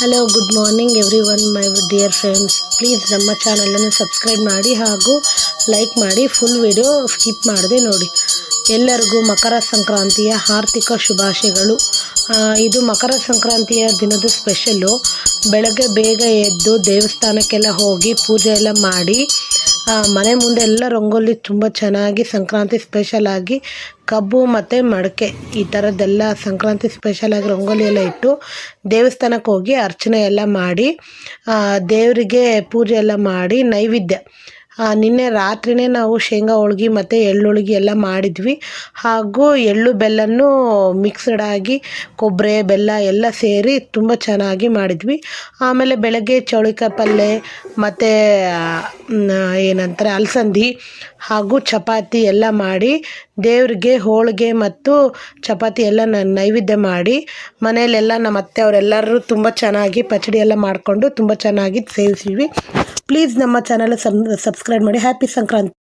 Hello good morning every one my dear friends. Please ನಮ್ಮ ಚಾನಲನ್ನು subscribe ಮಾಡಿ ಹಾಗೂ ಲೈಕ್ ಮಾಡಿ. ಫುಲ್ ವಿಡಿಯೋ ಸ್ಕಿಪ್ ಮಾಡದೆ ನೋಡಿ. ಎಲ್ಲರಿಗೂ ಮಕರ ಸಂಕ್ರಾಂತಿಯ ಆರ್ಥಿಕ ಶುಭಾಶಯಗಳು. ಇದು ಮಕರ ಸಂಕ್ರಾಂತಿಯ ದಿನದ ಸ್ಪೆಷಲ್ಲು. ಬೆಳಗ್ಗೆ ಬೇಗ ಎದ್ದು ದೇವಸ್ಥಾನಕ್ಕೆಲ್ಲ ಹೋಗಿ ಪೂಜೆ ಎಲ್ಲ ಮಾಡಿ ಮನೆ ಮುಂದೆ ಎಲ್ಲ ರಂಗೋಲಿ ತುಂಬ ಚೆನ್ನಾಗಿ ಸಂಕ್ರಾಂತಿ ಸ್ಪೆಷಲಾಗಿ ಕಬ್ಬು ಮತ್ತು ಮಡಕೆ ಈ ಥರದ್ದೆಲ್ಲ ಸಂಕ್ರಾಂತಿ ಸ್ಪೆಷಲಾಗಿ ರಂಗೋಲಿ ಎಲ್ಲ ಇಟ್ಟು ದೇವಸ್ಥಾನಕ್ಕೆ ಹೋಗಿ ಅರ್ಚನೆ ಎಲ್ಲ ಮಾಡಿ ದೇವರಿಗೆ ಪೂಜೆ ಎಲ್ಲ ಮಾಡಿ ನೈವೇದ್ಯ ನಿನ್ನೆ ರಾತ್ರಿಯೇ ನಾವು ಶೇಂಗಾ ಹೋಳ್ಗೆ ಮತ್ತು ಎಳ್ಳು ಹೋಳ್ಗೆ ಎಲ್ಲ ಮಾಡಿದ್ವಿ. ಹಾಗೂ ಎಳ್ಳು ಬೆಲ್ಲನೂ ಮಿಕ್ಸ್ಡ್ ಆಗಿ ಕೊಬ್ಬರಿ ಬೆಲ್ಲ ಎಲ್ಲ ಸೇರಿ ತುಂಬ ಚೆನ್ನಾಗಿ ಮಾಡಿದ್ವಿ. ಆಮೇಲೆ ಬೆಳಗ್ಗೆ ಚೌಳಿಕಾಯಿ ಪಲ್ಯ ಮತ್ತು ಏನಂತಾರೆ ಅಲಸಂದಿ ಹಾಗೂ ಚಪಾತಿ ಎಲ್ಲ ಮಾಡಿ ದೇವರಿಗೆ ಹೋಳಿಗೆ ಮತ್ತು ಚಪಾತಿ ಎಲ್ಲ ನೈವೇದ್ಯ ಮಾಡಿ ಮನೆಯಲ್ಲೆಲ್ಲ ನಮ್ಮ ಅತ್ತೆಯವರೆಲ್ಲರೂ ತುಂಬ ಚೆನ್ನಾಗಿ ಪಚಡಿ ಎಲ್ಲ ಮಾಡಿಕೊಂಡು ತುಂಬ ಚೆನ್ನಾಗಿ ಸೇವಿಸಿದ್ವಿ. ಪ್ಲೀಸ್ ನಮ್ಮ ಚಾನಲ್ ಸಬ್ಸ್ಕ್ರೈಬ್ ಮಾಡಿ. ಹ್ಯಾಪಿ ಸಂಕ್ರಾಂತಿ.